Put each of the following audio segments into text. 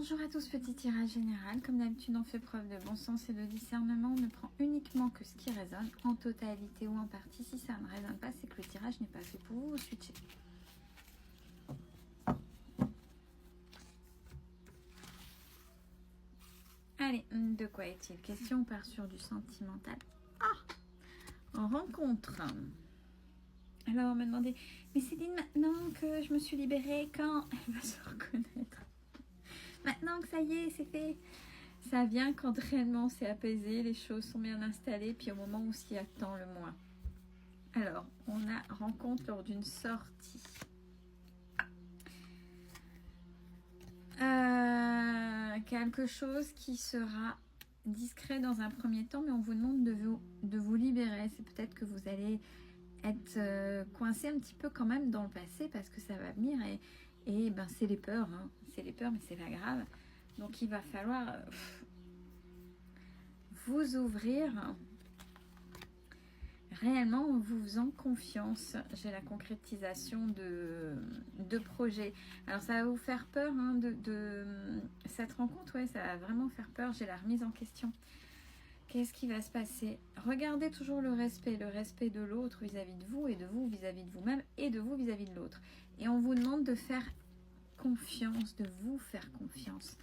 Bonjour à tous, petit tirage général. Comme d'habitude, on fait preuve de bon sens et de discernement. On ne prend uniquement que ce qui résonne, en totalité ou en partie. Si ça ne résonne pas, c'est que le tirage n'est pas fait pour vous. Vous switchez. Allez, de quoi est-il question? On part sur du sentimental. Rencontre. Alors, on me demandait, mais Céline, maintenant que je me suis libérée, quand elle va se reconnaître? Maintenant que ça y est, c'est fait. Ça vient quand réellement c'est apaisé, les choses sont bien installées, puis au moment où on s'y attend le moins. Alors, on a rencontre lors d'une sortie. Quelque chose qui sera discret dans un premier temps, mais on vous demande de vous libérer. C'est peut-être que vous allez être coincé un petit peu quand même dans le passé, parce que ça va venir, et ben c'est les peurs, hein. C'est les peurs, mais c'est pas grave. Donc il va falloir vous ouvrir réellement en vous faisant confiance. J'ai la concrétisation de projets. Alors ça va vous faire peur, hein, de cette rencontre, ouais, ça va vraiment faire peur. J'ai la remise en question. Qu'est-ce qui va se passer? Regardez toujours le respect de l'autre vis-à-vis de vous, et de vous vis-à-vis de vous-même, et de vous vis-à-vis de l'autre. Et on vous demande de faire confiance, de vous faire confiance.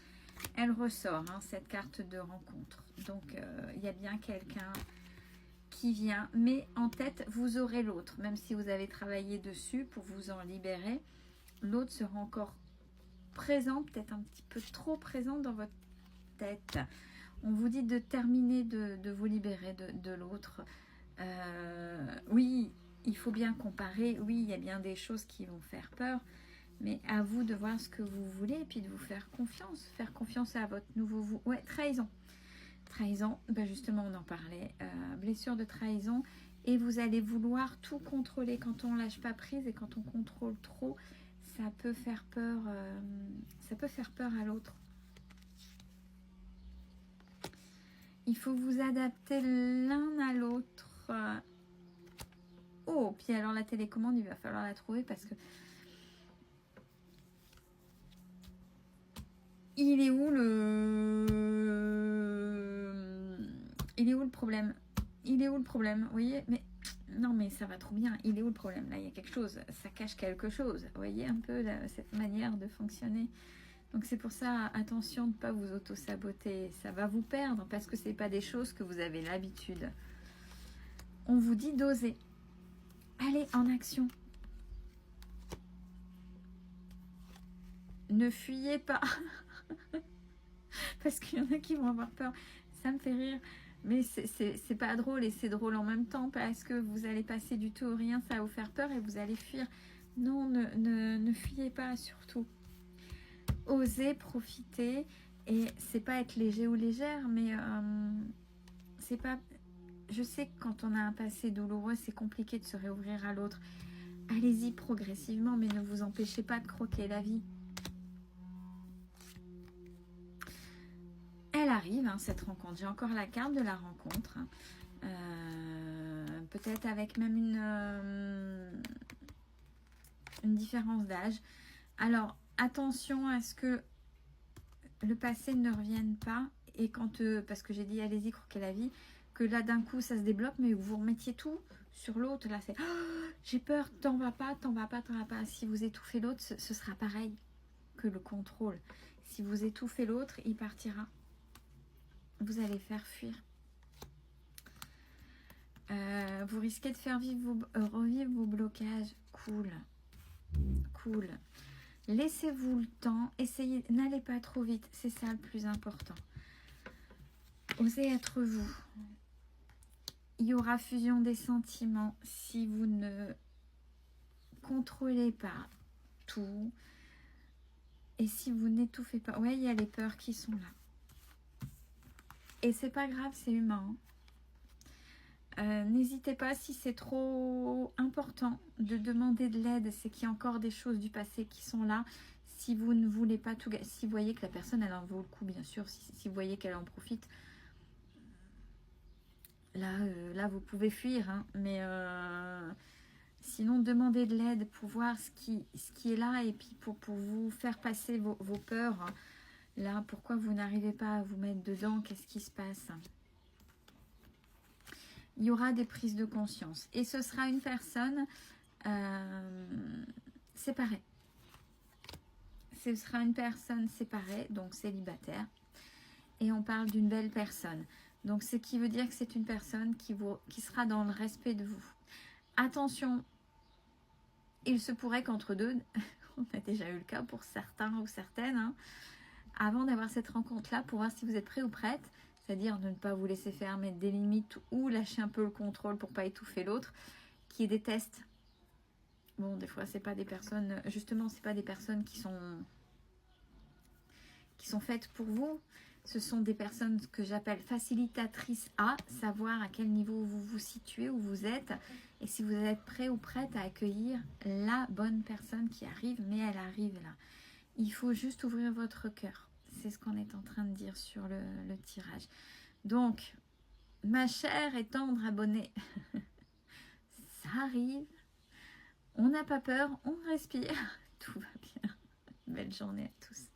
Elle ressort, hein, cette carte de rencontre. Donc, il y a bien quelqu'un qui vient. Mais en tête, vous aurez l'autre. Même si vous avez travaillé dessus pour vous en libérer, l'autre sera encore présent, peut-être un petit peu trop présent dans votre tête. On vous dit de terminer de vous libérer de l'autre. Oui, il faut bien comparer. Oui, il y a bien des choses qui vont faire peur. Mais à vous de voir ce que vous voulez et puis de vous faire confiance. Faire confiance à votre nouveau vous. Ouais, trahison. Trahison, ben justement on en parlait. Blessure de trahison. Et vous allez vouloir tout contrôler. Quand on lâche pas prise et quand on contrôle trop, ça peut faire peur. Ça peut faire peur à l'autre. Il faut vous adapter l'un à l'autre. Oh, puis alors la télécommande, il va falloir la trouver parce que il est où le problème? Il est où le problème? Vous voyez, mais non, mais ça va trop bien. Il est où le problème? Là, il y a quelque chose. Ça cache quelque chose. Vous voyez un peu cette manière de fonctionner. Donc c'est pour ça, attention de ne pas vous auto-saboter. Ça va vous perdre parce que ce n'est pas des choses que vous avez l'habitude. On vous dit d'oser. Allez en action. Ne fuyez pas. Parce qu'il y en a qui vont avoir peur. Ça me fait rire. Mais c'est pas drôle et c'est drôle en même temps parce que vous allez passer du tout au rien. Ça va vous faire peur et vous allez fuir. Non, ne fuyez pas surtout. Osez profiter. Et c'est pas être léger ou légère, mais c'est pas... Je sais que quand on a un passé douloureux, c'est compliqué de se réouvrir à l'autre. Allez-y progressivement, mais ne vous empêchez pas de croquer la vie. Elle arrive, hein, cette rencontre. J'ai encore la carte de la rencontre. Peut-être avec même une différence d'âge. Alors, attention à ce que le passé ne revienne pas. Et quand, parce que j'ai dit allez-y, croquez la vie, que là d'un coup ça se débloque, mais vous remettiez tout sur l'autre. Là, c'est oh, j'ai peur, t'en vas pas. Si vous étouffez l'autre, ce sera pareil que le contrôle. Si vous étouffez l'autre, il partira. Vous allez faire fuir. Vous risquez de faire revivre vos blocages. Cool. Laissez-vous le temps. Essayez, n'allez pas trop vite. C'est ça le plus important. Osez être vous. Il y aura fusion des sentiments si vous ne contrôlez pas tout. Et si vous n'étouffez pas. Ouais, il y a les peurs qui sont là. Et c'est pas grave, c'est humain. N'hésitez pas, si c'est trop important de demander de l'aide, c'est qu'il y a encore des choses du passé qui sont là. Si vous ne voulez pas tout... Si vous voyez que la personne, elle en vaut le coup, bien sûr. Si vous voyez qu'elle en profite, là vous pouvez fuir. Hein, mais sinon, demandez de l'aide pour voir ce qui est là. Et puis pour vous faire passer vos peurs. Hein. Là, pourquoi vous n'arrivez pas à vous mettre dedans? Qu'est-ce qui se passe? Il y aura des prises de conscience. Et ce sera une personne séparée. Ce sera une personne séparée, donc célibataire. Et on parle d'une belle personne. Donc, ce qui veut dire que c'est une personne qui sera dans le respect de vous. Attention, il se pourrait qu'entre deux, on a déjà eu le cas pour certains ou certaines, hein, avant d'avoir cette rencontre-là, pour voir si vous êtes prêt ou prête, c'est-à-dire de ne pas vous laisser faire, mettre des limites ou lâcher un peu le contrôle pour ne pas étouffer l'autre, qui est des tests. Bon, des fois, c'est pas des personnes, justement, c'est pas des personnes qui sont faites pour vous. Ce sont des personnes que j'appelle facilitatrices à savoir à quel niveau vous vous situez, où vous êtes, et si vous êtes prêt ou prête à accueillir la bonne personne qui arrive, mais elle arrive là. Il faut juste ouvrir votre cœur. C'est ce qu'on est en train de dire sur le tirage. Donc, ma chère et tendre abonnée, ça arrive. On n'a pas peur, on respire. Tout va bien. Belle journée à tous.